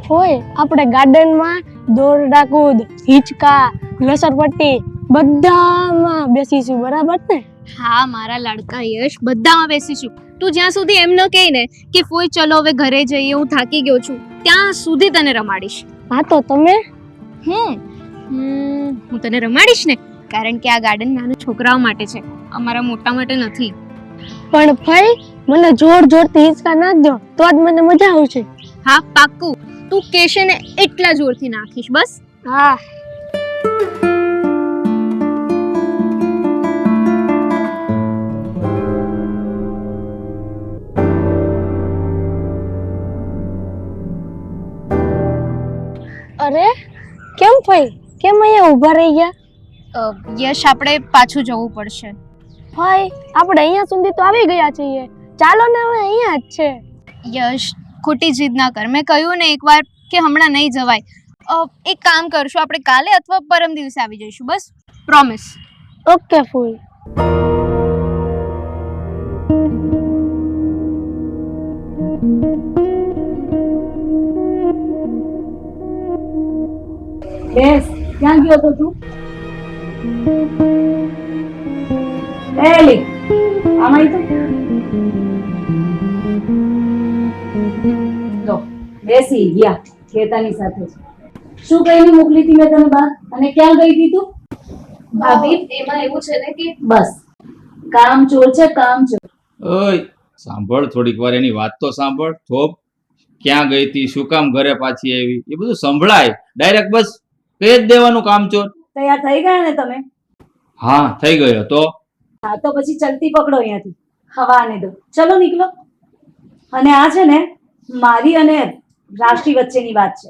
હોય આપણે ગાર્ડનમાં દોરડા કૂદ, હિંચકા, લસરપટ્ટી બધામાં બેસીશું, બરાબર ને? હા મારા લાડકા યશ, બધામાં બેસીશું. તું જ્યાં સુધી એમ ન કહે ને કે ફોઈ ચલો હવે ઘરે જઈએ, હું થાકી ગયો છું, ત્યાં સુધી તને રમાડીશ. હા તો તમે? હું તને રમાડીશ ને, કારણ કે આ ગાર્ડન નાના છોકરાઓ માટે છે, અમારા મોટા માટે નથી. પણ ભાઈ મને જોર જોરથી હિંચકા નાખજો તો જ મને મજા આવશે. હા પાક્કું, તું કહેશે ને એટલા જોરથી નાખીશ બસ. હા. અરે કેમ ભાઈ, કેમ અહીંયા ઊભા રહી ગયા? યશ આપણે પાછું જવું પડશે. ભાઈ આપણે અહીંયા સુધી તો આવી ગયા છીએ, ચાલો ને હવે અહીંયા જ છે. યશ ખોટી જીદ ના કર, મેં કહ્યું ને એકવાર કે હમણાં નહીં જવાય. એક કામ કરશું, આપણે કાલે અથવા પરમ દિવસે આવી જઈશું, બસ પ્રોમિસ. ઓકે ફૂલ. બેસ, ક્યાં ગયો તો તું? એલી આમાં તો લો બેસી ગયા ખેતાની સાથે. શું કહીને મોકલી હતી મેં તને બહાર, અને ક્યાં ગઈ હતી તું? ભાભી એમાં એવું છે ને કે બસ કામ ચોર છે, કામ ચોર. ઓય સાંભળ, થોડીક વાર એની વાત તો સાંભળ. થોપ ક્યાં ગઈ હતી, શું કામ ઘરે પાછી આવી, એ બધું સંભળાય. ડાયરેક્ટ બસ કહી જ દેવાનું કામ ચોર. તૈયાર થઈ ગયા ને તમે? હા થઈ ગયો. તો હા તો પછી ચલતી પકડો અહીંયાથી, હવા આને દો, ચલો નીકળો. અને આ છે ને મારી અને રાષ્ટ્રી વચ્ચેની વાત છે,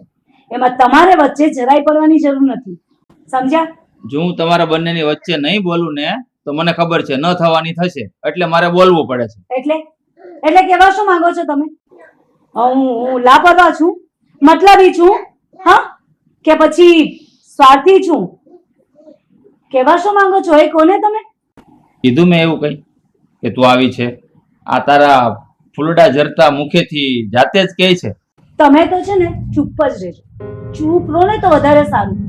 એમાં તમારે વચ્ચે જરાય પડવાની જરૂર નથી, સમજ્યા? જો હું તમારા બંનેની વચ્ચે નહીં બોલું ને તો મને ખબર છે ન થવાની થશે, એટલે મારે બોલવું પડે છે. એટલે કેવા શું માંગો છો તમે? હું લાપરવાહ છું, મતલબી છું, હા કે પછી સ્વાર્થી છું? કેવા શું માંગો છો એ કોને તમે? કીધું મેં એવું કઈ કે તું આવી છે? આ તારા ફૂલડા જરતા મુખેથી જાતે જ કહે છે. તમે તો છે ને ચૂપ જ રહેજો, ચૂપ રહો ને તો વધારે સારું,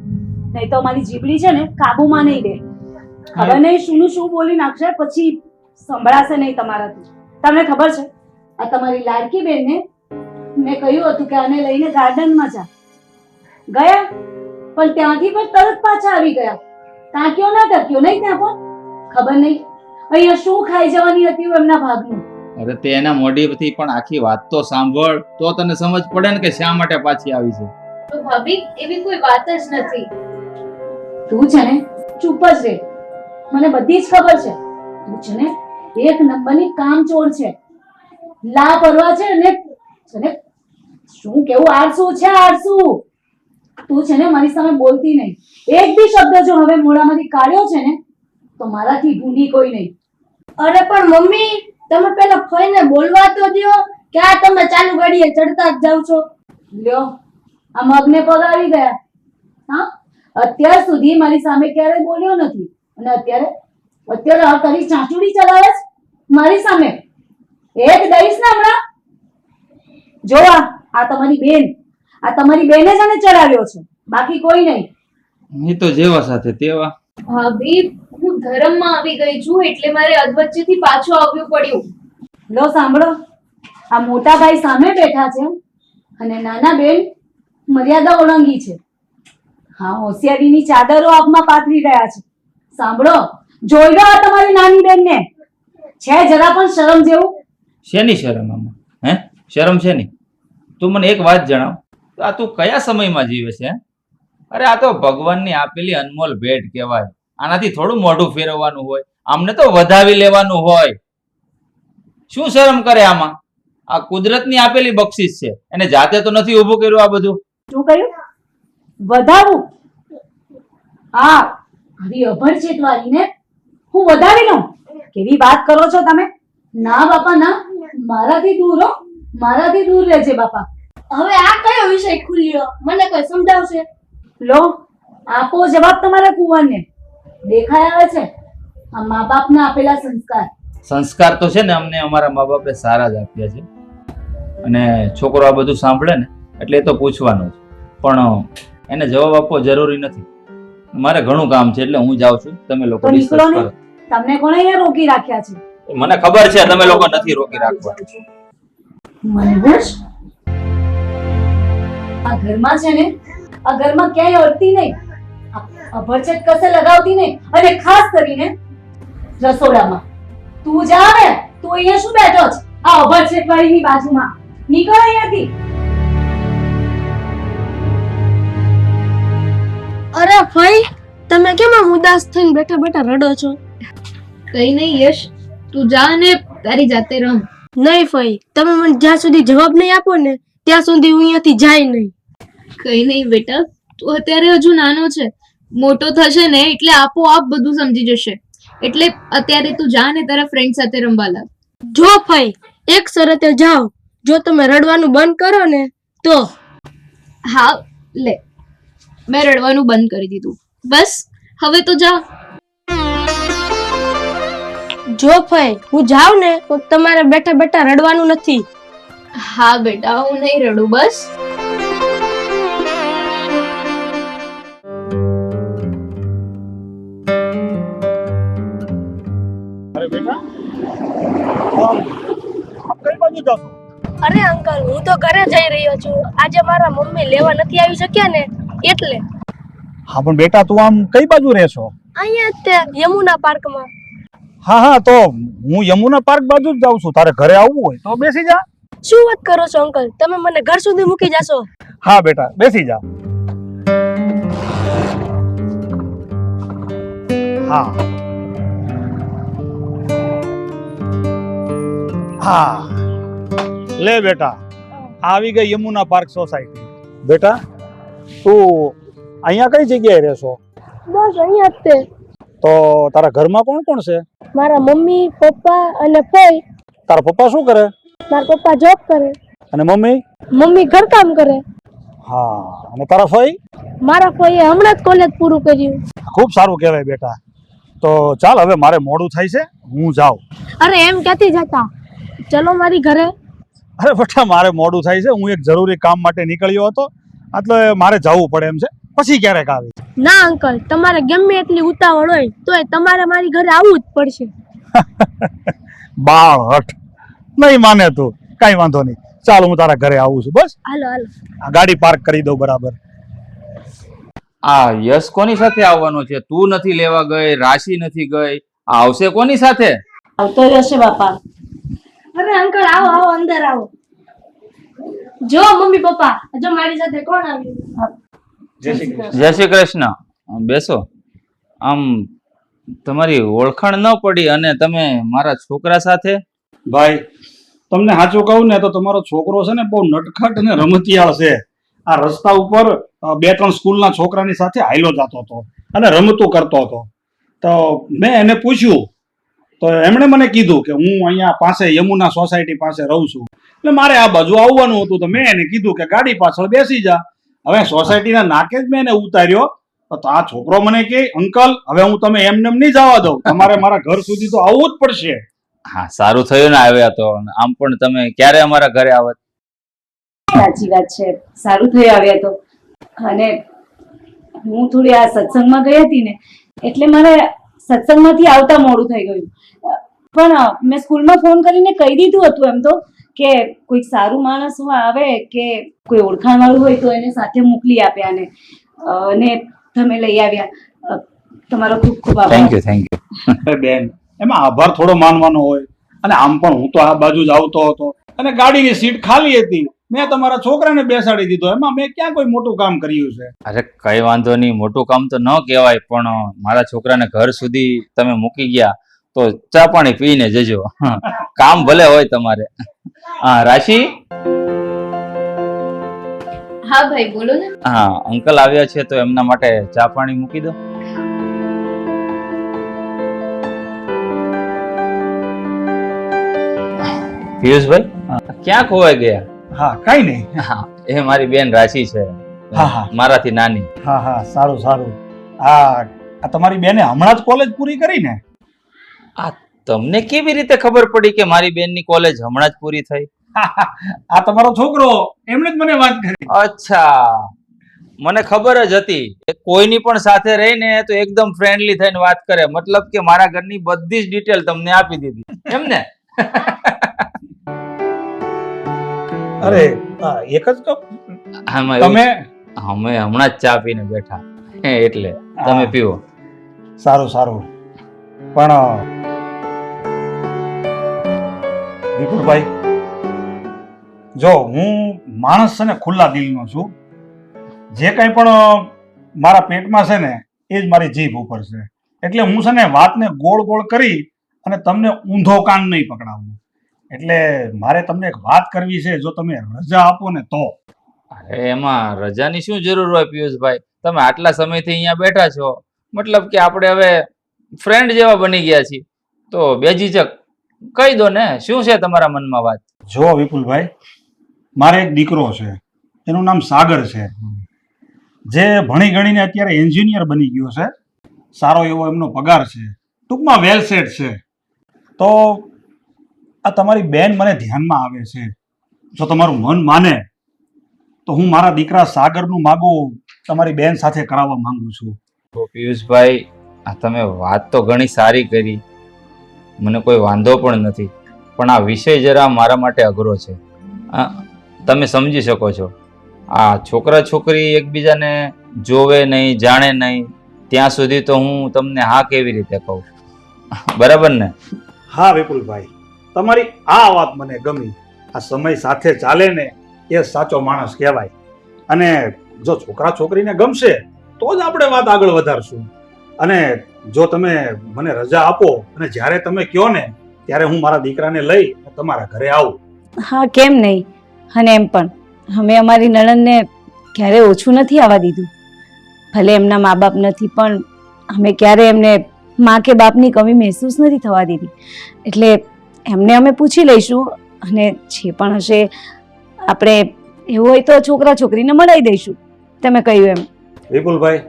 નહીં તો મારી જીભડી છે ને કાબુમાં નહીં રહે. ખબર નહીં શું બોલી નાખશે, પછી સંભળાશે નહીં તમારાથી. તમને ખબર છે આ તમારી લાડકી બેનને મેં કહ્યું હતું કે આને લઈને ગાર્ડનમાં જા, ગયા પણ ત્યાંથી પણ તરત પાછા આવી ગયા. તાક્યો ના ટક્યો નહીં ત્યાં પણ. ખબર નહીં અહીંયા શું ખાઈ જવાની હતી એમના ભાગનું. અરે તે એના મોઢેથી પણ આખી વાત તો સાંભળ, તો તને સમજ પડે ને કે શા માટે પાછી આવી છે. તો ભાભી એવી કોઈ વાત જ નથી. તું છે ને ચૂપ જ રહે, મને બધી જ ખબર છે. તું છે ને એક નંબરની કામચોર છે, લાપરવાહ છે ને શું કેવું આળસુ છે, આળસુ. તું છે ને મારી સામે બોલતી નહીં, એક બી શબ્દ જો હવે મોઢામાંથી કાઢ્યો છે ને તો મારાથી ભૂંડી કોઈ નહીં. અરે પણ મમ્મી તમે પેલા ફઈને બોલવા તો દો, કે આ તમે ચાલુ ગાડીએ ચડતા જ જાવ છો. લ્યો આ મગને પગ આવી ગયા. હા અત્યાર સુધી મારી સામે ક્યારેય બોલ્યો નથી, અને અત્યારે આ તારી ચાંચુડી ચલાવે છે મારી સામે. એક દઈશ ને હમણાં જોવા. આ તમારી બેને જ આને ચડાવ્યો છે, બાકી કોઈ નહીં. એ તો જેવા સાથે તેવા. ભાભી હું ધર્મમાં આવી ગઈ છું, એટલે મારે અધવચ્ચેથી પાછું આવવું પડ્યું. લો સાંભળો, આ મોટા ભાઈ સામે બેઠા છે અને નાના બેન મર્યાદા ઓળંગી છે. હા હોશિયારીની ચાદરો આબમાં પાથરી રહ્યા છે. સાંભળો, જોઈ લો આ તમારી નાની બેનને, છે જરા પણ શરમ જેવું? શેની શરમ આમાં? હે શરમ છે ની? તું મને એક વાત જણાવ, આ તું કયા સમયમાં જીવે છે? અરે આ તો ભગવાનની આપેલી અનમોલ ભેટ કહેવાય. આનાથી થોડું મોઢું ફેરવવાનું હોય, આમને તો વધાવી લેવાનું હોય. શું શરમ કરે આમાં? આ કુદરતની આપેલી બક્ષિસ છે, એને જાતે તો નથી ઊભું કર્યું આ બધું. શું કહ્યું? વધાવું? હા આવી અભણ ચેતવારી ને હું વધાવી લઉં? કેવી વાત કરો છો તમે? ના બાપા ના, મારાથી દૂર હો, મારાથી દૂર રહેજે બાપા. હવે આ કયો વિષય ખુલ્યો, મને કોઈ સમજાવશે? લો આપો જવાબ તમારા કુંવરને. દેખાય આવે છે આ મા બાપના આપેલા સંસ્કાર તો છે ને અમને અમારા મા બાપે સારા જ આપ્યા છે, અને છોકરો આ બધું સાંભળે ને એટલે એ તો પૂછવાનું જ. પણ એને જવાબ આપવો જરૂરી નથી. મારે ઘણું કામ છે એટલે હું જાઉં છું. તમે લોકો તો ડિસ્કસ નીકળો ને. કરો. તમને કોણે અહીંયા રોકી રાખ્યા છે? મને ખબર છે તમે લોકો નથી રોકી રાખવા. મહેશ, આ ઘરમાં છે ને, આ ઘરમાં ક્યાંય અડતી નહીં, અભરછેટ કસે લગાવતી નહીં, અને ખાસ કરીને રસોડામાં. તું જા ને, તું અહીંયા શું બેઠો છે આ અભરછેટ વાળીની બાજુમાં? નીકળ અહીંયાથી. અરે ફઈ, તમે કેમ આમ ઉદાસ થઈને બેઠા બેઠા રડો છો? કઈ નહીં યશ, તું જા ને તારી જાતે રમ. નહીં ફઈ, તમે મને જ્યાં સુધી જવાબ નહીં આપો ને ત્યાં સુધી હું અહીંયાથી જાય નહીં. કઈ નહીં બેટા, તું અત્યારે હજુ નાનો છે, મોટો થશે ને એટલે આપોઆપ બધું સમજી જશે. એટલે અત્યારે તું જા ને તારા ફ્રેન્ડ સાથે રમવા લાગ. જો ફઈ, એક શરતે જાઓ, જો તમે રડવાનું બંધ કરો ને તો. હા લે, મેં રડવાનું બંધ કરી દીધું. બસ હવે તો જા. જો ફઈ, હું જાઉં ને તો તમારે બેઠા બેઠા રડવાનું નથી. હા બેટા, હું નહીં રડું. બસ અરે બેટા, આમ કઈ બાજુ જાઓ છો? અરે અંકલ, હું તો ઘરે જઈ રહ્યો છું. આજે મારા મમ્મી લેવા નથી આવી શક્યા ને એટલે. હા પણ બેટા તું આમ કઈ બાજુ રહે છો? અહીંયા જ તે યમુના પાર્કમાં. હા હા, તો હું યમુના પાર્ક બાજુ જ જાઉં છું. તારે ઘરે આવવું હોય તો બેસી જા. શું વાત કરો છો અંકલ? તમે મને ઘર સુધી મૂકી જશો? હા બેટા, બેસી જા. હા હા, લે બેટા, આવી ગઈ યમુના પાર્ક સોસાયટી. બેટા તું અહીંયા કઈ જગ્યાએ રહેશો? બસ અહીંયા જ તે. તો તારા ઘરમાં કોણ કોણ છે? મારા મમ્મી, પપ્પા અને ફઈ. તારા પપ્પા શું કરે? મારા પપ્પા જોબ કરે, અને મમ્મી? મમ્મી ઘરકામ કરે. હા, અને તારા ફઈ? મારા ફઈએ હમણાં જ કોલેજ પૂરું કર્યું. ખૂબ સારું કહેવાય બેટા. તો ચાલ હવે મારે મોડું થાય છે, હું જાઉં. અરે એમ ક્યાંથી જતા? ચલો મારી ઘરે. અરે બેટા મારે મોડું થાય છે, હું એક જરૂરી કામ માટે નીકળ્યો હતો, એટલે મારે જવું પડે એમ છે. પછી ક્યારેક આવી. ના અંકલ, તમારે ગમે એટલી ઉતાવળ હોય તોય તમારે મારી ઘરે આવવું જ પડશે. બાળ હઠ, નહીં માને તું. કઈ વાંધો નહીં, ચાલ હું તારા ઘરે આવું છું. બસ હાલો હાલો. આ ગાડી પાર્ક કરી દઉં બરાબર. આ યશ કોની સાથે આવવાનો છે? તું નથી લેવા ગઈ, રાશિ નથી ગઈ, આ આવશે કોની સાથે? આવતો હશે બાપા. અરે અંકલ, આવો આવો, અંદર આવો. જો મમ્મી પપ્પા, જો મારી સાથે કોણ આવ્યું. જય શ્રી કૃષ્ણ. બેસો. આમ તમારી ઓળખાણ ન પડી અને તમે મારા છોકરા સાથે? ભાઈ તમને સાચું કહું ને તો તમારો છોકરો છે ને બહુ નટખટ અને રમતિયાળ છે. આ રસ્તા ઉપર 2-3 સ્કૂલના છોકરાની સાથે હાયલો જતો હતો અને રમતું કરતો હતો. તો મેં એને પૂછ્યું તો એમણે મને કીધું કે હું અહીંયા પાસે યમુના સોસાયટી પાસે રહું છું, એટલે મારે આ બાજુ આવવાનું હતું. તો મેં એને કીધું કે ગાડી પાછળ બેસી જા. હવે સોસાયટીના નાકે જ મેં એને ઉતાર્યો. તો આ છોકરો મને કે અંકલ હવે હું તમે એમને નહીં જવા દઉં, તમારે મારા ઘર સુધી તો આવવું જ પડશે. હા, સારું થયું ને આવ્યા તો. આમ પણ તમે ક્યારે અમારા ઘરે આવત? સાચી વાત છે, સારું થયું આવ્યા તો. અને હું થોડી આ સત્સંગમાં ગઈ હતી ને એટલે મારે સત્સંગમાંથી આવતા મોડું થઈ ગયું. પણ મેં સ્કૂલમાં ફોન કરીને કહી દીધું હતું એમ તો કે કોઈક સારું માણસ આવે કે કોઈ ઓળખાણ વાળું હોય તો એને સાથે મોકલી આપ્યા ને અને તમે લઈ આવ્યા. તમારો ખૂબ ખૂબ આભાર. Thank you, thank you. અરે બેન, એમાં આભાર થોડો માનવાનો હોય. અને આમ પણ હું તો આ બાજુ જ આવતો હતો અને ગાડીની સીટ ખાલી હતી, મેં તમારા છોકરાને બેસાડી દીધો. એમાં મેં ક્યાં કોઈ મોટું કામ કર્યું છે? અરે કઈ વાંધો નહીં, મોટું કામ તો ન કહેવાય, પણ મારા છોકરાને ઘર સુધી તમે મૂકી ગયા તો ચા પાણી પીને જજો. કામ ભલે હોય તમારે. હા રાશિ. હા ભાઈ બોલો ને. હા, અંકલ આવ્યા છે તો એમના માટે ચા પાણી મૂકી દો. પિયુષભાઈ ક્યાં ખોવાઈ ગયા? હા કઈ નહીં. હા, એ મારી બેન રાશિ છે, હા હા મારાથી નાની. હા હા, સારું સારું. આ તમારી બેને હમણાં જ કોલેજ પૂરી કરી ને? આ તમને કેવી રીતે ખબર પડી કે મારી બેનની કોલેજ હમણાં જ પૂરી થઈ? આ તમારો છોકરો, એમણે જ મને વાત કરી. અચ્છા, મને ખબર જ હતી કે કોઈની પણ સાથે રહીને તો એકદમ ફ્રેન્ડલી થઈને વાત કરે, મતલબ કે મારા ઘરની બધી જ ડિટેલ તમને આપી દીધી એમ ને? અરે એક જ કપ આમાં તમે અમે હમણાં જ ચા પીને બેઠા એટલે તમે પીવો. સારું સારું. પણ વિપુલભાઈ, જો હું માણસ છે ને ખુલ્લા દિલનો છું. જે કંઈ પણ મારા પેટમાં છે ને એ જ મારી જીભ ઉપર છે. એટલે હું છે ને વાતને ગોળ ગોળ કરી અને તમને ઊંધો કાન નહીં પકડાવું. એટલે મારે તમને એક વાત કરવી છે, જો તમે રજા આપો ને તો. અરે એમાં રજાની શું જરૂર હોય પિયુષભાઈ? તમે આટલા સમયથી અહીંયા બેઠા છો, મતલબ કે આપણે હવે ફ્રેન્ડ જેવા બની ગયા છીએ, તો બેજીજક કહી દો ને, શું છે તમારા મનમાં વાત? જો વિપુલભાઈ, મારે એક દીકરો છે, એનું નામ સાગર છે, જે ભણી ગણીને અત્યારે એન્જિનિયર બની ગયો છે. સારો એવો એમનો પગાર છે, ટૂંકમાં વેલ સેટ છે. તો આ તમારી બેન મને ધ્યાનમાં આવે છે. જો તમારું મન માને તો હું મારા દીકરા સાગરનું માગું તમારી બેન સાથે કરાવવા માંગુ છું. તો પિયુષભાઈ, આ તમે વાત તો ઘણી સારી કરી, મને કોઈ વાંધો પણ નથી, પણ આ વિષય જરા મારા માટે અઘરો છે. તમે સમજી શકો છો, આ છોકરા છોકરી એકબીજાને જોવે નહીં, જાણે નહીં, ત્યાં સુધી તો હું તમને હા કેવી રીતે કહું? બરાબર ને? હા વિપુલભાઈ, તમારી આ વાત મને ગમી. આ સમય સાથે ચાલે ને એ સાચો માણસ કહેવાય. અને જો છોકરા છોકરીને ગમશે તો જ આપણે વાત આગળ વધારશું. અને જો તમે મને રજા આપો અને જ્યારે તમે કહો ને ત્યારે હું મારા દીકરાને લઈ તમારા ઘરે આવું. હા, કેમ નહીં. અને એમ પણ અમે અમારી નણંદને ક્યારે ઓછું નથી આવવા દીધું. ભલે એમના મા બાપ નથી, પણ અમે ક્યારે એમને મા કે બાપની કમી મહેસૂસ નથી થવા દીધી. એટલે એમને અમે પૂછી લઈશું, અને જે પણ હશે આપણે એવું હોય તો છોકરા છોકરીને મળાવી દઈશું, તમે કહ્યું એમ. વિપુલભાઈ,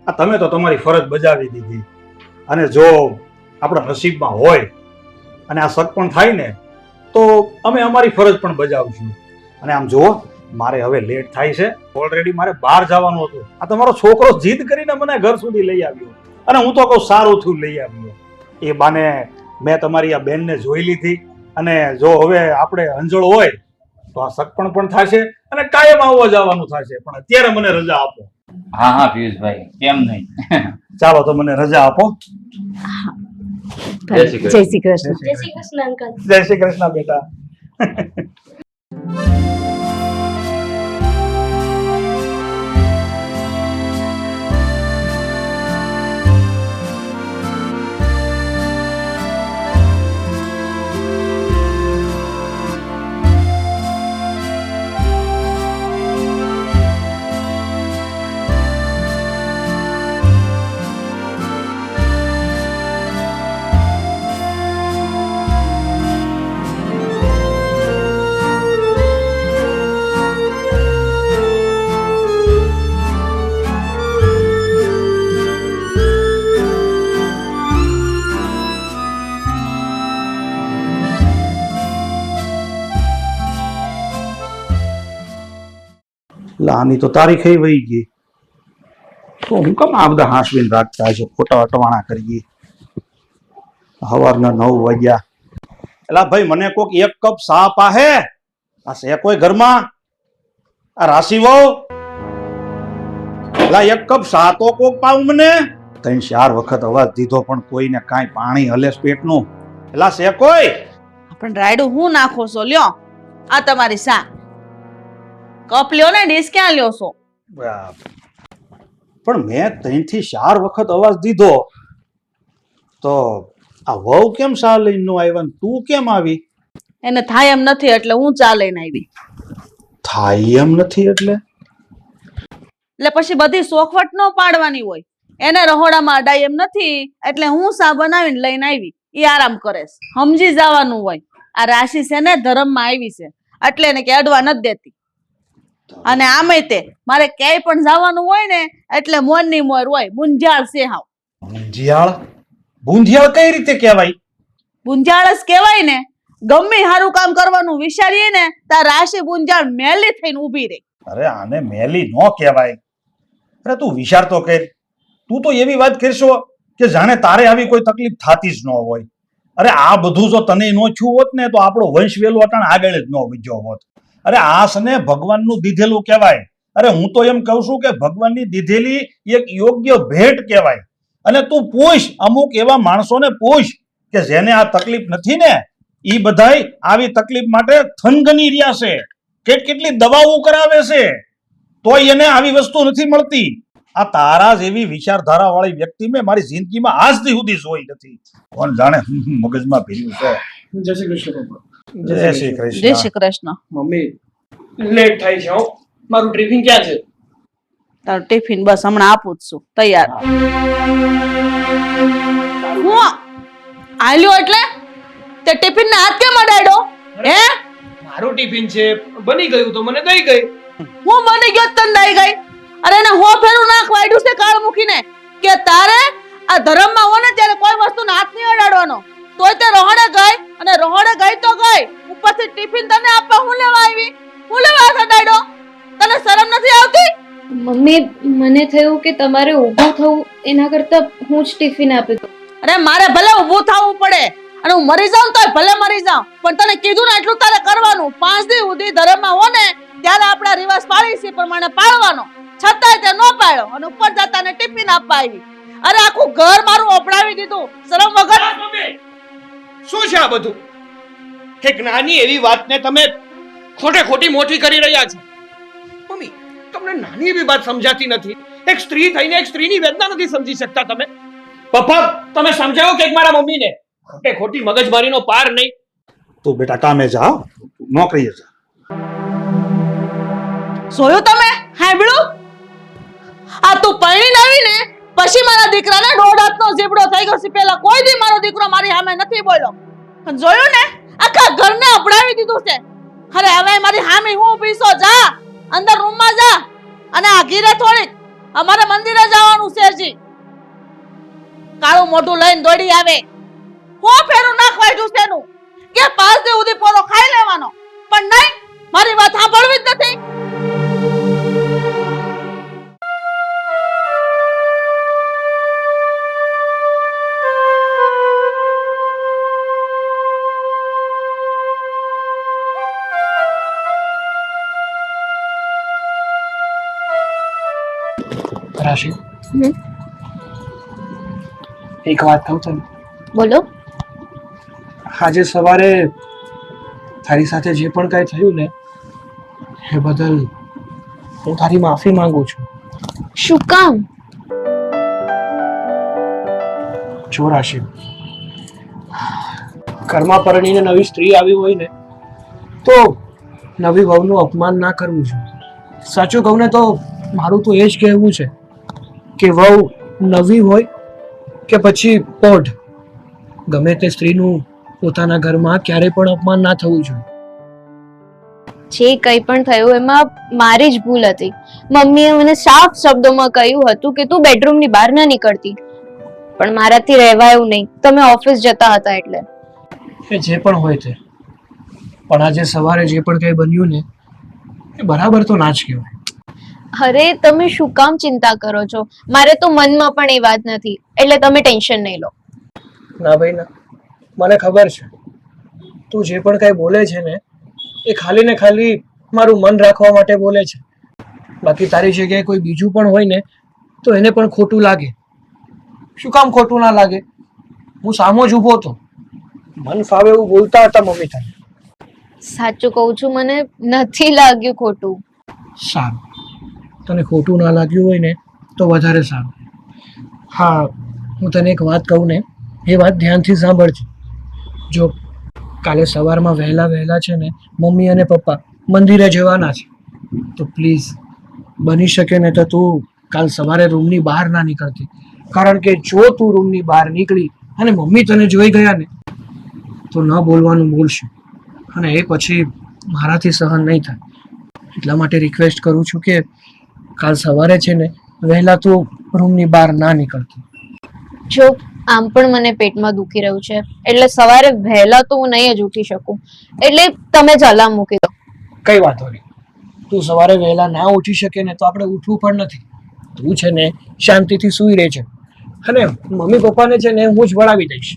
આ તમે તો તમારી ફરજ બજાવી દીધી, અને જો આપણા નસીબમાં હોય અને આ શક પણ થાય ને તો અમે અમારી ફરજ પણ બજાવશું. અને આમ જુઓ, મારે હવે લેટ થાય છે, ઓલરેડી મારે બહાર જવાનું હતું. આ તમારો છોકરો જીદ કરીને મને ઘર સુધી લઈ આવ્યો, અને હું તો કહું સારું થયું લઈ આવ્યો. એ બાને મેં તમારી આ બેનને જોઈ લીધી, અને જો હવે આપણે અંજળ હોય તો આ સગપણ પણ થશે અને કાયમ આવવા જવાનું થશે. પણ અત્યારે મને રજા આપો. હા હા પિયુષભાઈ, કેમ નહીં. ચાલો તો મને રજા આપો. જય શ્રી કૃષ્ણ. જય શ્રી કૃષ્ણ. જય શ્રી કૃષ્ણ અંકલ. જય શ્રી કૃષ્ણ બેટા. આની તો તારીખ વહી ગઈ, તો હું કેમ આ બધા હાંસવીને રાખતા છે, ખોટા અટવાણા કરીએ. સવારના 9 વાગ્યા. એલા ભાઈ, મને કોક એક કપ ચા પાહે. આ છે કોઈ ઘરમાં? આ રાશિ વહુ, એલા એક કપ ચા તો કોક પાવ મને. 3-4 વખત અવાજ દીધો પણ કોઈને કાંઈ પાણી હલેસ પેટનું. એલા છે કોઈ? પણ રાયડું હું નાખો છો? લ્યો આ તમારી સા. કપ લ્યો ને, ડીશ ક્યાં લ્યો છો? પણ મેં 3-4 વખત અવાજ દીધો તો આ વહુ કેમ ચા લઈને નો આવ્યા ને તું કેમ આવી? એને થાય એમ નથી એટલે હું ચા લઈને આવી. થાય એમ નથી એટલે પછી બધી સોખવટ ન પાડવાની હોય. એને રહોડામાં અડાય એમ નથી એટલે હું ચા બનાવીને લઈને આવી. એ આરામ કરે છે, સમજી જવાનું હોય. આ રાશિ છે ને ધર્મમાં આવી છે એટલે એને કે અડવા નથી દેતી. અને આમે તે મારે ક્યાંય પણ જવાનું હોય ને એટલે મોરની મોર હોય. બુંજાળ છે હાવ. બુંધિયાળ? બુંધિયાળ કઈ રીતે કહેવાય? બુંજાળ જ કહેવાય ને. ગમે સારું કામ કરવાનું વિચારીએ ને ત્યાં રાશિ ગુંજાણ મેલી થઈને ઊભી રહી. અરે આને મેલી ન કહેવાય. અરે તું વિચાર તો કર. તું તો એવી વાત કરશો કે જાણે તારે આવી કોઈ તકલીફ થતી જ ન હોય. અરે આ બધું જો તને ન થયું હોત ને તો આપણો વંશ વેલો અટાણ આગળ જ ન વધ્યો હોત. અરે આ સને ભગવાનનું દીધેલું કહેવાય. અરે હું તો એમ કહું છું કે ભગવાનની દીધેલી એક યોગ્ય ભેટ કહેવાય. અને તું પૂછ, અમુક એવા માણસોને પૂછ કે જેને આ તકલીફ નથી ને, ઈ બધાય આવી તકલીફ માટે થનગની રહ્યા છે, કેટલી દવાઓ કરાવે છે, તોય એને આવી વસ્તુ નથી મળતી. આ તારા જેવી વિચારધારા વાળી વ્યક્તિ મેં મારી જિંદગીમાં આજથી સુધી જોઈ નથી. કોણ જાણે મગજમાં ભર્યું છે. જય શ્રી કૃષ્ણ પપ્પા. જય શ્રી જય કૃષ્ણ. શ્રી કૃષ્ણ. મમ્મી લેટ થાય છે હો. મારું ટિફિન ક્યાં છે? તારું ટિફિન બસ હમણાં આપું જ છું, તૈયાર. હું આલ્યો એટલે તે ટિફિન ને હાથ કેમ અડાડ્યો? હે, મારું ટિફિન છે, બની ગયું તો મને દઈ ગઈ. હું બની ગયો તને દઈ ગઈ? અરે એને હો ફેરું નાખ વાડ્યું છે કાળ મૂકીને કે તારે આ ધર્મમાં હો ને ત્યારે કોઈ વસ્તુનો હાથ નહીં અડાડવાનો. તોય તે રોહડે ગઈ અને રોહડે ગઈ તો ગઈ, ઉપરથી ટિફિન તને આપવા હું લેવા આવી? હું લેવા હાથ અડાડ્યો? તને શરમ નથી આવતી? મમ્મી મને થયું કે તમારે ઊભું થવું એના કરતા હું જ ટિફિન આપી દઉં. અરે મારે ભલે ઊભું થવું પડે અને હું મરી જાઉં તોય ભલે મરી જાઉં, પણ તને કીધું ને એટલું તારે કરવાનું. 5 દી સુધી ધર્મમાં હો ને ત્યારે આપણા રિવાજ પાળી છે પ્રમાણે પાળવાનો, છતાંય તે ન પાળ્યો અને ઉપર જતા ને ટિફિન આપવા આવી. અરે આખું ઘર મારું ઓપડાવી દીધું શરમ વગર. મમ્મી શું છે આ બધું? એક નાની એવી વાતને તમે ખોટે ખોટી મોટી કરી રહ્યા છો. મમ્મી તમને નાની એવી વાત સમજાતી નથી? એક સ્ત્રી થઈને એક સ્ત્રીની વેદના નથી સમજી શકતા તમે? પપ્પા તમે સમજાવો કે મારા મમ્મીને ખોટે ખોટી મગજમારીનો પાર નહીં. તું બેટા કામે જા, નોકરીએ જા. જોયું તમે? હાંભળ્યું? આ તું પરણીને આવી ને પછી મારા દીકરાને 1.5 હાથનો ઝીબડો થઈ ગયો છે. પેલા કોઈ દી મારો દીકરો મારી સામે નથી બોલ્યો. પણ જોયું ને, આખા ઘરને અપડાવી દીધું છે. અરે હવે મારી સામે હું ઊભી છો? જા અંદર રૂમમાં જા અને આ ઘીરે થોડીક અમારે મંદિરે જવાનું છે. હજી કાળું મોઢું લઈને દોડી આવે. હું ફેરું નાખવાયું છે એનું કે 5 દી સુધી પોરો ખાઈ લેવાનો, પણ નહીં, મારી વાત સાંભળવી જ નથી. રાશિ એક વાત કહું તને? બોલો. આજે સવારે તારી સાથે જે પણ કઈ થયું ને એ બદલ હું તારી માફી માંગુ છું. શું કામ? જો રાશિ, ઘરમાં પરણીને નવી સ્ત્રી આવી હોય ને તો નવી વહુનું અપમાન ના કરવું જોઈએ. સાચું કહું ને તો મારું તો એ જ કહેવું છે કે વહુ નવી હોય કે પછી પોઢ, ગમે તે સ્ત્રીનું પોતાના ઘરમાં ક્યારેય પણ અપમાન ના થવું જોઈએ. જે કંઈ પણ થયું એમાં મારી જ ભૂલ હતી. મમ્મીએ મને સાફ શબ્દોમાં કહ્યું હતું કે તું બેડરૂમની બહાર ના નીકળતી, પણ મારાથી રહેવાયું નહીં. તમે ઓફિસ જતા હતા એટલે. એ જે પણ હોય તે, પણ આજે સવારે જે પણ કંઈ બન્યું ને એ બરાબર તો ના જ કહેવાય. અરે તમે શું કામ ચિંતા કરો છો? મારે તો મનમાં પણ એ વાત નથી, એટલે તમે ટેન્શન નહીં લો. ના ભાઈ ના, મને ખબર છે તું જે પણ કઈ બોલે છે ને એ ખાલી ને ખાલી મારું મન રાખવા માટે બોલે છે. બાકી તારી જગ્યાએ કોઈ બીજું પણ હોય ને તો એને પણ ખોટું લાગે. શું કામ ખોટું ના લાગે? હું સામો જ ઊભો હતો, મન ફાવે એવું બોલતા હતા મમ્મી તને. સાચું કહું છું, મને નથી લાગ્યું ખોટું. સારું, તને ખોટું ના લાગ્યું હોય ને તો વધારે સારું. હા, હું તને એક વાત કહું ને, એ વાત ધ્યાનથી સાંભળજે. જો કાલે સવારમાં વહેલા છે ને મમ્મી અને પપ્પા મંદિરે જવાના છે, તો પ્લીઝ બની શકે ને તો તું કાલ સવારે રૂમની બહાર ના નીકળતી. કારણ કે જો તું રૂમની બહાર નીકળી અને મમ્મી તને જોઈ ગયા ને તો ન બોલવાનું બોલશે, અને એ પછી મારાથી સહન નહીં થાય. એટલા માટે રિક્વેસ્ટ કરું છું કે કાલ સવારે છે ને વહેલા તું રૂમની બહાર ના નીકળતી. જો આમ પણ મને પેટમાં દુખી રહ્યું છે, એટલે સવારે વહેલા તો હું નહીં જ ઉઠી શકું, એટલે તમે જ અલાર્મ મૂકી દો. કઈ વાંધો નહીં, તું સવારે વહેલા ના ઉઠી શકે ને તો આપણે ઉઠવું પણ નથી. તું છે ને શાંતિથી સૂઈ રહે છે, અને મમ્મી પપ્પાને છે ને હું જ વળાવી દઈશ.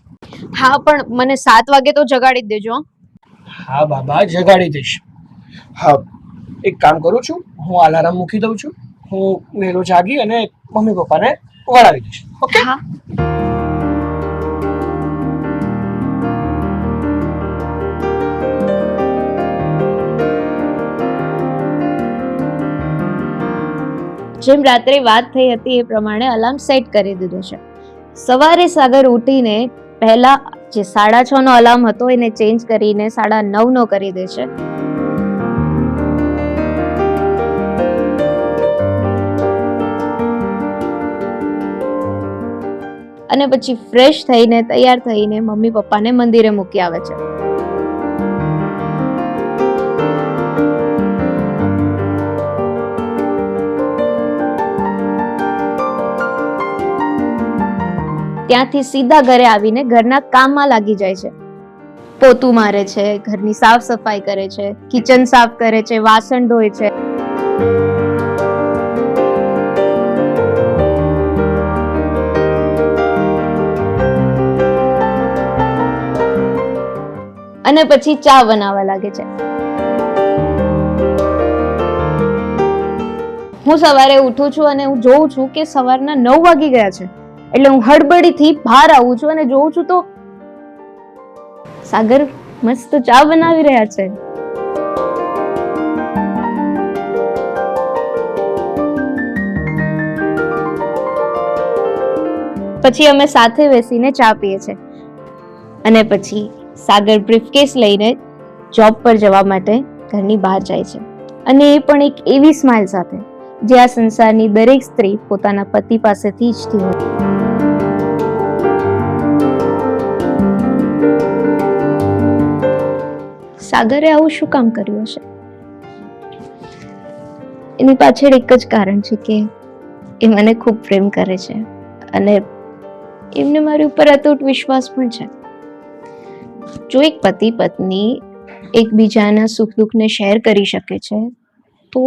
હા, પણ મને 7 વાગે તો જગાડી જ દેજો. હં? હા બાબા, જગાડી દઈશ. હા, એક કામ કરું છું, હું અલાર્મ મૂકી દઉં છું, હું વહેલો જાગી અને મમ્મી પપ્પાને વળાવી દઈશ. ઓકે? હા. જેમ રાત્રે વાત થઈ હતી એ પ્રમાણે અલાર્મ સેટ કરી દીધો છે. સવારે સાગર ઉઠીને પહેલા જે 6:30 નો અલાર્મ હતો એને ચેન્જ કરીને 9:30 નો કરી દે છે. અને પછી ફ્રેશ થઈને તૈયાર થઈને મમ્મી પપ્પાને મંદિરે મૂકી આવે છે. ત્યાંથી સીધા ઘરે આવીને ઘરના કામમાં લાગી જાય છે. પોતું મારે છે, ઘરની સાફ સફાઈ કરે છે, કિચન સાફ કરે છે, વાસણ ધોય છે. અને પછી ચા બનાવવા લાગે છે. હું સવારે ઉઠું છું અને હું જોઉં છું કે સવારના 9 વાગી ગયા છે. એટલે હું હડબડીથી બહાર આવું છું અને જોઉં છું તો સાગર મસ્ત ચા બનાવી રહ્યા છે. પછી અમે સાથે બેસીને ચા પીએ છીએ અને પછી સાગર બ્રીફકેસ લઈને જોબ પર જવા માટે ઘરની બહાર જાય છે, અને એ પણ એક એવી સ્માઇલ સાથે જે આ સંસારની દરેક સ્ત્રી પોતાના પતિ પાસેથી ઈચ્છતી હોય. સાગરે આવું શું કામ કર્યું હશે? એની પાછળ એક જ કારણ છે કે એ મને ખૂબ પ્રેમ કરે છે અને એમને મારી ઉપર અતૂટ વિશ્વાસ પણ છે. જો એક પતિ પત્ની એકબીજાના સુખ દુઃખને શેર કરી શકે છે તો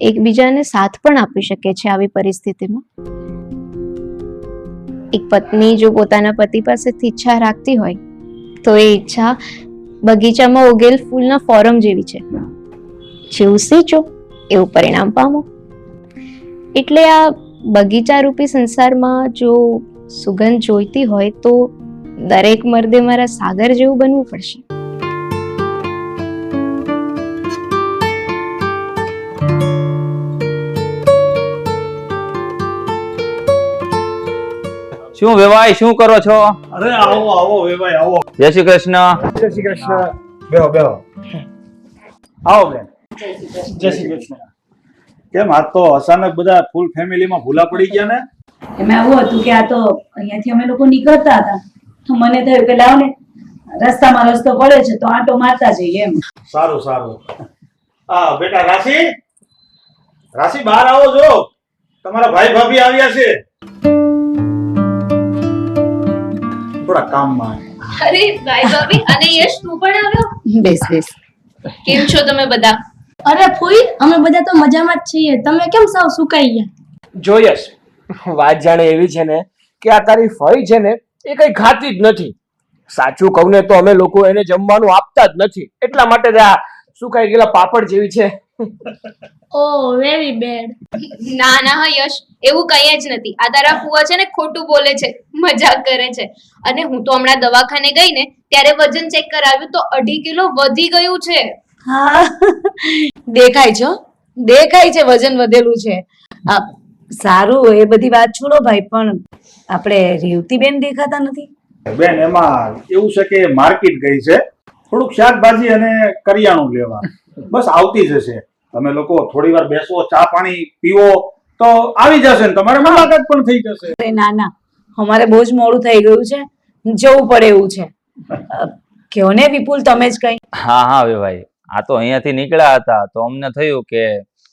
એકબીજાને સાથ પણ આપી શકે છે. આવી પરિસ્થિતિમાં એક પત્ની જો પોતાના પતિ પાસેથી ઈચ્છા રાખતી હોય તો એ ઈચ્છા બગીચામાં ઉગેલ ફૂલના ફોરમ જેવી છે, જેવું સિંચો એવું પરિણામ પામો. એટલે આ બગીચા રૂપી સંસારમાં જો સુગંધ જોઈતી હોય તો દરેક મર્દે મારા સાગર જેવું બનવું પડશે. શું વેવાય, શું કરો છો? અરે આવો આવો વેભાઈ આવો. જય શ્રી કૃષ્ણ. જય શ્રી કૃષ્ણ. બેહો બેહો. આવો બેન. જય શ્રી કૃષ્ણ. કેમ આજ તો અચાનક બધા ફૂલ ફેમિલીમાં ભૂલા પડી ગયા ને? એમાં એવું હતું કે આ તો અહીંયાથી અમે લોકો નીકળતા હતા તો મને થયું કે લાવ ને રસ્તામાં રસ્તો પડે છે તો આંટો મારતા જઈએ એમ. સારું સારું. આ બેટા રાશિ, રાશિ બહાર આવો જો, તમારા ભાઈ ભાભી આવ્યા છે. થોડા કામમાં. અરે ભાઈ ભાભી, અને યશ તું પણ આવ્યો? બેસ બેસ. કેમ છો તમે બધા? અરે ફૂઈ, અમે બધા તો મજામાં જ છીએ. તમે કેમ સાવ સુકાઈ ગયા? જોયસ, વાત જાણે એવી છે ને કે આ તારી ફઈ છે ને એ કઈ ખાતી જ નથી. સાચું કહું ને તો અમે લોકો એને જમવાનું આપતા જ નથી, એટલા માટે જ આ સુકાઈ ગયેલા પાપડ જેવી છે. ઓહ, વેરી બેડ. ના ના હા યશ, એવું કઈ જ નથી. આ તારા ફુવા છે ને ખોટું બોલે છે, મજાક કરે છે. અને હું તો હમણાં દવાખાને ગઈ ને ત્યારે વજન ચેક કરાવ્યું તો 2.5 કિલો વધી ગયું છે. હા, દેખાય છે હો. દેખાય છે વજન વધેલું છે. સારું, એ બધી વાત છોડો ભાઈ, પણ આપણે રેવતીબેન દેખાતા નથી. બેન એમાં એવું છે કે માર્કેટ ગઈ છે થોડુંક શાકભાજી અને કરિયાણું લેવા, બસ આવતી જશે. તમે લોકો થોડી વાર બેસો, ચા પાણી પીવો તો આવી જશે ને તમારે મુલાકાત પણ થઈ જશે. અરે ના ના, અમારે બહુ જ મોડું થઈ ગયું છે, જવું પડે એવું છે. કયો ને વિપુલ, તમે જ કઈ. હા હા વેવાય, આ તો અહીંયાથી નીકળ્યા હતા તો અમને થયું કે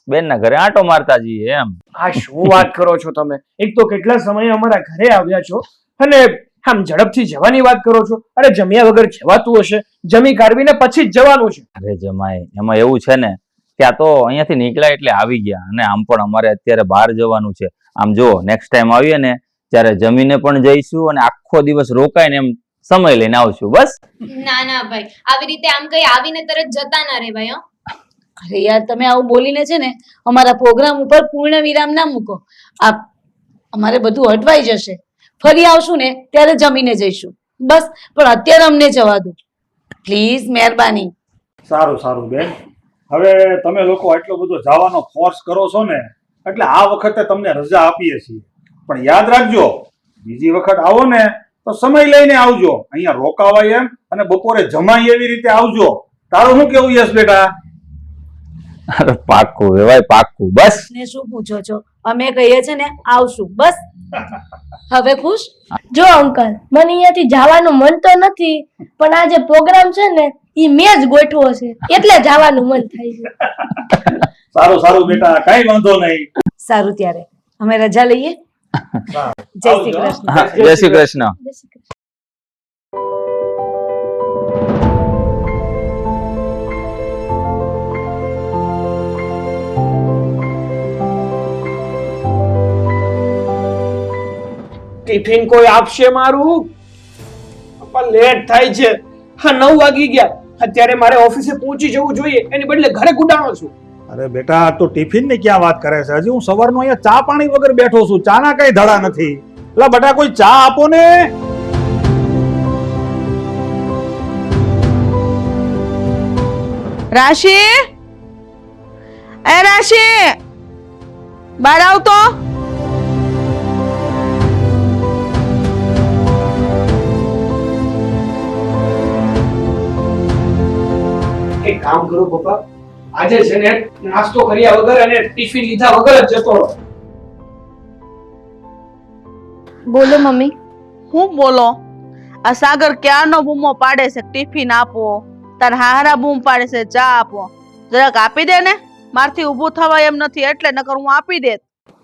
બેનના ઘરે આંટો મારતા જઈએ એમ. આ શું વાત કરો છો તમે? એક તો કેટલા સમય અમારા ઘરે આવ્યા છો અને આમ ઝડપથી જવાની વાત કરો છો? અરે જમ્યા વગર જવાતું હશે? જમી કાઢવીને પછી જ જવાનું છે. અરે જમાઈ, એમાં એવું છે ને કે આ તો અહીંયાથી નીકળ્યા એટલે આવી ગયા, અને આમ પણ અમારે અત્યારે બહાર જવાનું છે. આમ જો નેક્સ્ટ ટાઈમ આવીએ ને ત્યારે જમીને પણ જઈશું અને આખો દિવસ રોકાઈને એમ સમય લઈને આવશું. બસ. ના ના ભાઈ, આવી રીતે આમ કઈ આવીને તરત જતા ના રહેવાય. અરે યાર, તમે આવું બોલીને છે ને અમારા પ્રોગ્રામ ઉપર પૂર્ણ વિરામ ના મૂકો. આ અમારે બધું અટવાઈ જશે. ફરી આવશું ને ત્યારે જમીને જઈશું. બસ, પણ અત્યારે અમને જવા દો પ્લીઝ, મહેરબાની. સારું સારું બેન, હવે તમે લોકો એટલો બધો જવાનો ફોર્સ કરો છો ને એટલે આ વખતે તમને રજા આપીએ છીએ, પણ યાદ રાખજો બીજી વખત આવો ને તો સમય લઈને આવજો. અહીંયા રોકાવાય એમ અને બપોરે જમાય એવી રીતે આવજો. તારું શું કેવું યશ બેટા? અરે પાક્કું વેવાય, પાક્કું. બસ. ને શું પૂછો છો? અમે કહીએ છે ને આવશું. બસ, હવે ખુશ? જો અંકલ, મને અહીંયાથી જવાનું મન તો નથી, પણ આ જે પ્રોગ્રામ છે ને ઈ મેં જ ગોઠવો છે એટલે જવાનું મન થાય છે. સારું સારું બેટા, કઈ વાંધો નહીં. સારું, ત્યારે અમે રજા લઈએ. જય શ્રી કૃષ્ણ. હા, જય શ્રી કૃષ્ણ. ટિફિન કોઈ આપશે મારું? પણ લેટ થાય છે. હા, 9 વાગી ગયા. અત્યારે મારે ઓફિસે પહોંચી જવું જોઈએ, એની બદલે ઘરે ગુડાણો છું. અરે બેટા, તો ટિફિન ની ક્યાં વાત કરે છે? હજી હું સવારનો અહીંયા ચા પાણી વગર બેઠો છું. ચા ના કઈ ધડા નથી. એટલે બેટા કોઈ ચા આપો ને. રાશિ, એ રાશિ, બહાર આવતો. એક કામ કરો પપ્પા, આજે છે ને નાસ્તો કર્યા વગર અને ટિફિન લીધા વગર જ જતો રહો. બોલો મમ્મી. હું બોલો? આ સાગર ક્યારનો બૂમો પાડે છે ટિફિન આપો, તાર હારા બૂમ પાડે છે ચા આપો. જરાક આપી દે ને, મારથી ઊભું થવાય એમ નથી એટલે, નકર હું આપી દેત.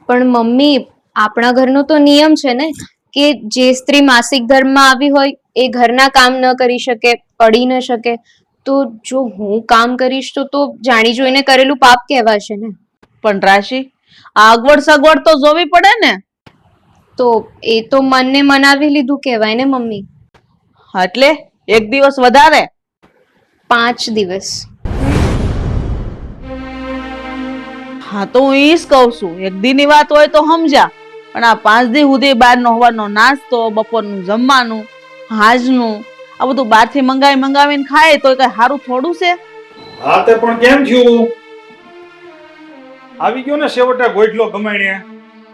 પણ મમ્મી, આપણા ઘરનો તો નિયમ છે ને કે જે સ્ત્રી માસિક ધર્મમાં આવી હોય એ ઘરના કામ ન કરી શકે, પડી ન શકે. તો જો હું કામ કરીશ તો જાણી જોઈને કરેલું પાપ કહેવાશે ને. પણ રાશિ, આ અગવડ સગવડ તો જોવી પડે ને. તો એ તો મનને મનાવી લીધું કહેવાય ને મમ્મી. એટલે 1 દિવસ વધારે? 5 દિવસ. હા, તો હું ઈ જ કહું છું, 1 દીની વાત હોય તો સમજા, પણ આ 5 દી સુધી બહારનો હવાનો નાસ્તો, બપોરનું જમવાનું, હાજનું, આ બધું બહારથી મંગાવીને ખાય તો કઈ સારું થોડું છે? હા, તે પણ કેમ થયું? આવી ગયો ને છેવટે ગોઠલો ગમાણીએ.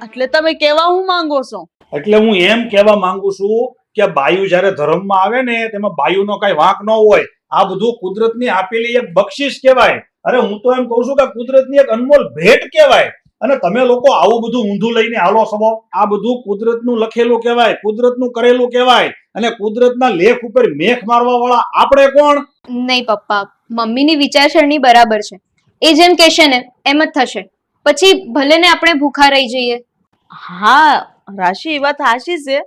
એટલે તમે કેવા હું માંગો છો? એટલે હું એમ કહેવા માંગુ છું કે બાયુ જ્યારે ધર્મમાં આવે ને તેમાં બાયુનો કઈ વાંક ન હોય. આ બધું કુદરતની આપેલી એક બક્ષિસ કહેવાય. અરે હું તો એમ કહું છું કે કુદરતની એક અનમોલ ભેટ કહેવાય. અને તમે લોકો આવું બધું ઊંધું લઈને હાલો છો. આ બધું કુદરતનું લખેલું કહેવાય, કુદરતનું કરેલું કહેવાય. અને કુદરતના લેખ ઉપર મેખ મારવા વાળા આપણે કોણ? નહીં પપ્પા, મમ્મીની વિચારસરણી બરાબર છે. એ જેમ કહેશે ને એમ જ થશે. પછી ભલે ને આપણે ભૂખા રહી જઈએ. હા રાશિ, એ વાત સાચી છે.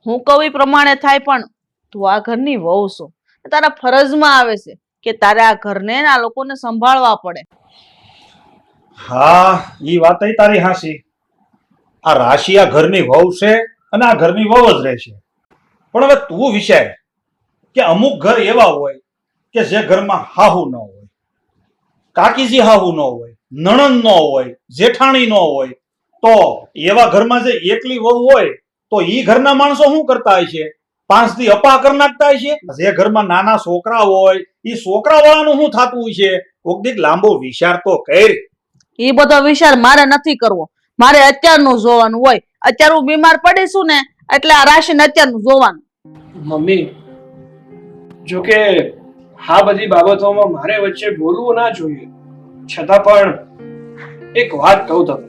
હું કહું એ પ્રમાણે થાય, પણ તું આ ઘરની વહુ છો, તારા ફરજમાં આવે છે કે તારે આ ઘરને આ લોકોને સંભાળવા પડે. હા, ઈ વાત તારી હાસી. આ રાશિ આ ઘરની વહુ છે અને આ ઘરની વહુ જ રહેશે. પણ હવે તું વિચાર કે અમુક ઘર એવા હોય કે જે ઘરમાં હાહુ ન હોય, કાકીજી હાહુ ન હોય, નણંદ ન હોય, જેઠાણી ન હોય, તો એવા ઘરમાં જે એકલી વહુ હોય તો ઈ ઘરના માણસો શું કરતા હોય છે? 5 દી અપા કરી નાખતા હોય છે. જે ઘરમાં નાના છોકરા હોય ઈ છોકરા વાળાનું શું થતું હોય છે? કોક દીક લાંબો વિચાર તો કર. એ બધો વિચાર મારે નથી કરવો. મારે અત્યારનું જોવાનું હોય. અત્યારે હું બીમાર પડીશું ને એટલે આ રાશિને અત્યારનું જોવાનું. મમ્મી, જો કે આ બધી બાબતોમાં મારે વચ્ચે બોલવું ના જોઈએ, છતાં પણ એક વાત કહું તમને.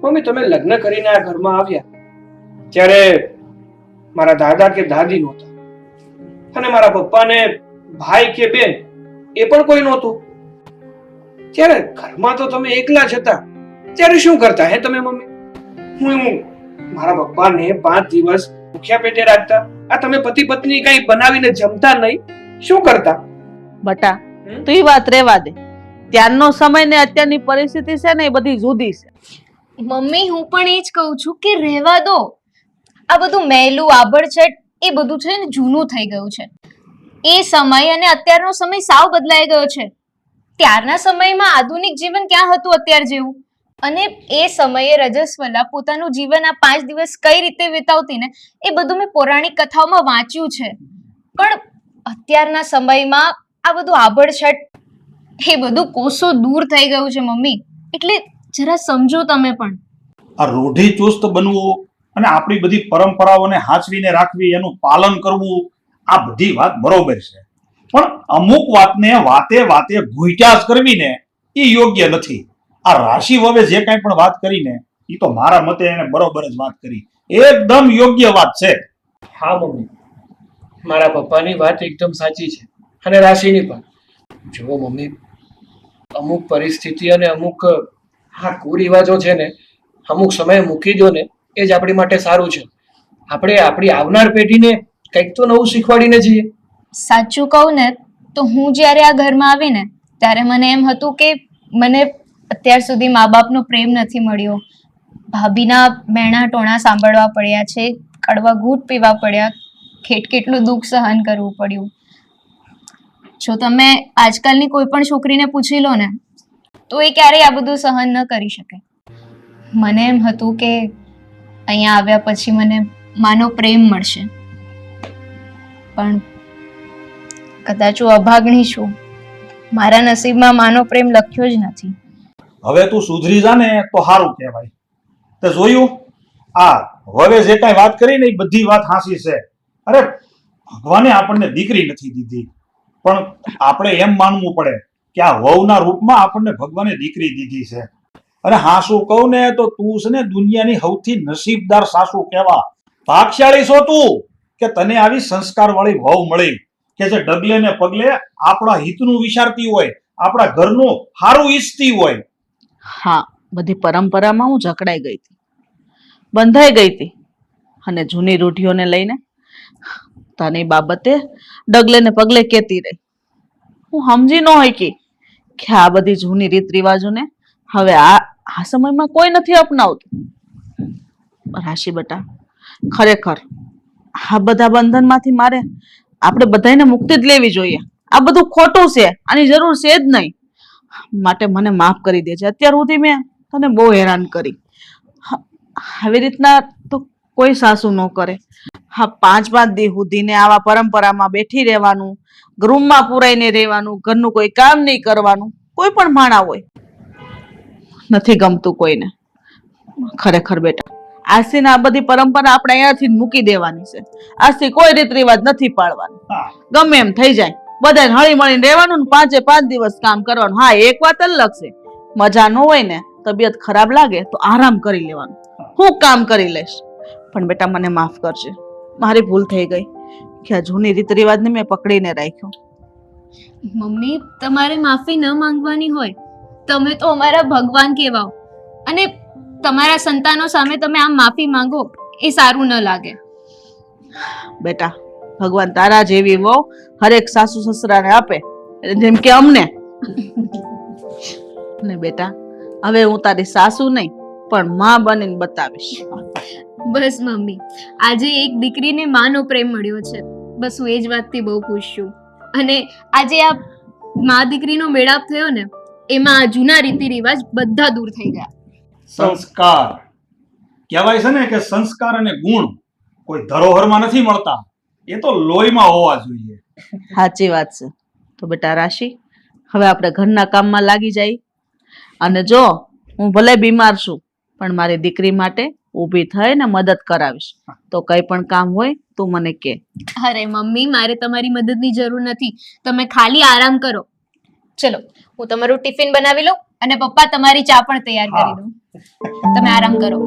મમ્મી, તમે લગ્ન કરીને આ ઘરમાં આવ્યા ત્યારે મારા દાદા કે દાદી નહોતા, અને મારા પપ્પાને ભાઈ કે બેન એ પણ કોઈ નહોતું. ત્યારે ઘરમાં તો તમે એકલા જ હતા. ત્યારે શું કરતા હે તમે મમ્મી? હું મારા પપ્પાને 5 દિવસ ભૂખ્યા પેટે રાખતા? આ તમે પતિ પત્ની કઈ બનાવીને જમતા નહીં? શું કરતા? બટા તું ઈ વાત રેવા દે. ત્યારનો સમય ને અત્યારની પરિસ્થિતિ છે ને એ બધી જુદી છે. મમ્મી હું પણ એ જ કહું છું કે રહેવા દો. આ બધું મહેલું આભડછટ એ બધું છે ને જૂનું થઈ ગયું છે. એ સમય અને અત્યારનો સમય સાવ બદલાઈ ગયો છે. ત્યારના સમયમાં આધુનિક જીવન ક્યાં હતું અત્યાર જેવું? અને એ સમયે રજસ્વલા પોતાનું જીવન આ 5 દિવસ કઈ રીતે વિતાવતી ને એ બધું મેં પૌરાણિક કથાઓમાં વાંચ્યું છે. પણ અત્યારના સમયમાં આ બધું આભડછટ એ બધું કોસો દૂર થઈ ગયું છે મમ્મી. એટલે જરા સમજો તમે પણ. આ રૂઢિ ચુસ્ત બનવું અને આપણી બધી પરંપરાઓને હાચવીને રાખવી, એનું પાલન કરવું, આ બધી વાત બરોબર છે, પણ અમુક વાતને વાતે વાતે ઘૂંટ્યાસ કરવી ને એ યોગ્ય નથી. આ રાશિ વવે જે કાંઈ પણ વાત કરીને એ તો મારા મતે એને બરોબર જ વાત કરી, એકદમ યોગ્ય વાત છે. હા મમ્મી, મારા પપ્પાની વાત એકદમ સાચી છે અને રાશિની પણ. જુઓ મમ્મી, અમુક પરિસ્થિતિ અને અમુક કુરિવાજો છે ને અમુક સમયે મૂકી દો ને એ જ આપણી માટે સારું છે. આપણે આપણી આવનાર પેઢીને કંઈક તો નવું શીખવાડીને જઈએ. સાચું કહું ને તો હું જ્યારે આ ઘરમાં આવી ને ત્યારે મને એમ હતું કે મને અત્યાર સુધી મા બાપનો પ્રેમ નથી મળ્યો. ભાભીના મેણા ટોણા સાંભળવા પડ્યા છે, કડવા ઘૂંટ પીવા પડ્યા, કેટલું દુઃખ સહન કરવું પડ્યું. જો તમે આજકાલની કોઈ પણ છોકરીને પૂછી લો ને તો એ ક્યારેય આ બધું સહન ન કરી શકે. મને એમ હતું કે અહીંયા આવ્યા પછી મને માનો પ્રેમ મળશે, પણ કદાચ હું અભાગણી છું. મારા નસીબમાં માનો પ્રેમ લખ્યો જ નથી. હવે તું સુધરી જા ને તો સારું કહેવાય. તે જોયું, આ હવે જે કાંઈ વાત કરી ને એ બધી વાત હાંસી છે. અરે ભગવાને આપણને દીકરી નથી દીધી, પણ આપણે એમ માનવું પડે કે આ વહુના રૂપમાં આપણને ભગવાને દીકરી દીધી છે. અને હાસુ કહું ને તો તું છે ને દુનિયાની સૌથી નસીબદાર સાસુ કહેવા. ભાગ્યશાળી છો તું કે તને આવી સંસ્કારવાળી વહુ મળી કે જે ડગલે ને પગલે આપણા હિતનું વિચારતી હોય, આપણા ઘરનું સારું ઈચ્છતી હોય. હા, બધી પરંપરામાં હું જકડાઈ ગઈ હતી, બંધાઈ ગઈ હતી અને જૂની રૂઢિઓને લઈને તને બાબતે ડગલે ને પગલે કહેતી રહી. હું સમજી ન હોય કે આ બધી જૂની રીત રિવાજોને હવે આ સમયમાં કોઈ નથી અપનાવતું. રાશિ બેટા, ખરેખર આ બધા બંધનમાંથી મારે આપણે બધાને મુક્તિ જ લેવી જોઈએ. આ બધું ખોટું છે, આની જરૂર છે જ નહીં. માટે મને માફ કરી દેજે. અત્યાર સુધી મેં તને બહુ હેરાન કરી. આવી રીતના તો કોઈ સાસુ ન કરે. હા, 5-5 દી સુધીને આવા પરંપરામાં બેઠી રહેવાનું, રૂમમાં પુરાઈને રહેવાનું, ઘરનું કોઈ કામ નહીં કરવાનું. કોઈ પણ માણા હોય, નથી ગમતું કોઈને. ખરેખર બેટા, આજથી આ બધી પરંપરા આપણે અહીંયાથી મૂકી દેવાની છે. આજથી કોઈ રીત રિવાજ નથી પાળવાનું. ગમે એમ થઈ જાય, બધાને હળી મળીને રહેવાનું ને 5-5 દિવસ કામ કરવાનું. હા, એક વાત અલગ છે, મજા ન હોય ને, તબિયત ખરાબ લાગે તો આરામ કરી લેવાનું. હું કામ કરી લઈશ. પણ બેટા મને માફ કરજે, મારી ભૂલ થઈ ગઈ કે આ જૂની રીત રિવાજને મેં પકડીને રાખ્યો. મમ્મી, તમારે માફી ન માંગવાની હોય. તમે તો અમારા ભગવાન કહેવાઓ અને તમારા સંતાનો સામે તમે આમ માફી માંગો એ સારું ન લાગે. બેટા, ભગવાન તારા જેવી વહુ હરેક સાસુ સસરાને આપે, જેમ કે અમને. ને બેટા, હવે હું તારી સાસુ નહીં પણ માં બનીને બતાવીશ. બસ મમ્મી, આજે એક દીકરીને માનો પ્રેમ મળ્યો છે. બસ હું એ જ વાતથી બહુ ખુશ છું. અને આજે આ મા દીકરીનો મેળાપ થયો ને એમાં આ જૂના રીતિ રિવાજ બધા દૂર થઈ ગયા. સંસ્કાર કહેવાય છે ને કે સંસ્કાર અને ગુણ કોઈ ધરોહરમાં નથી મળતા, એ તો લોહીમાં હોવા જોઈએ. સાચી વાત છે. તો બેટા રાશિ, હવે આપણે ઘરના કામમાં લાગી જાય. અને જો હું ભલે બીમાર છું પણ મારી દીકરી માટે ઊભી થઈને મદદ કરાવીશ. તો કઈ પણ કામ હોય તું મને કહે. અરે મમ્મી, મારે તમારી મદદની જરૂર નથી. તમે ખાલી આરામ કરો. ચલો, હું તમારું ટિફિન બનાવી લઉં અને પપ્પા તમારી ચા પણ તૈયાર કરી દઉં. તમે આરામ કરો.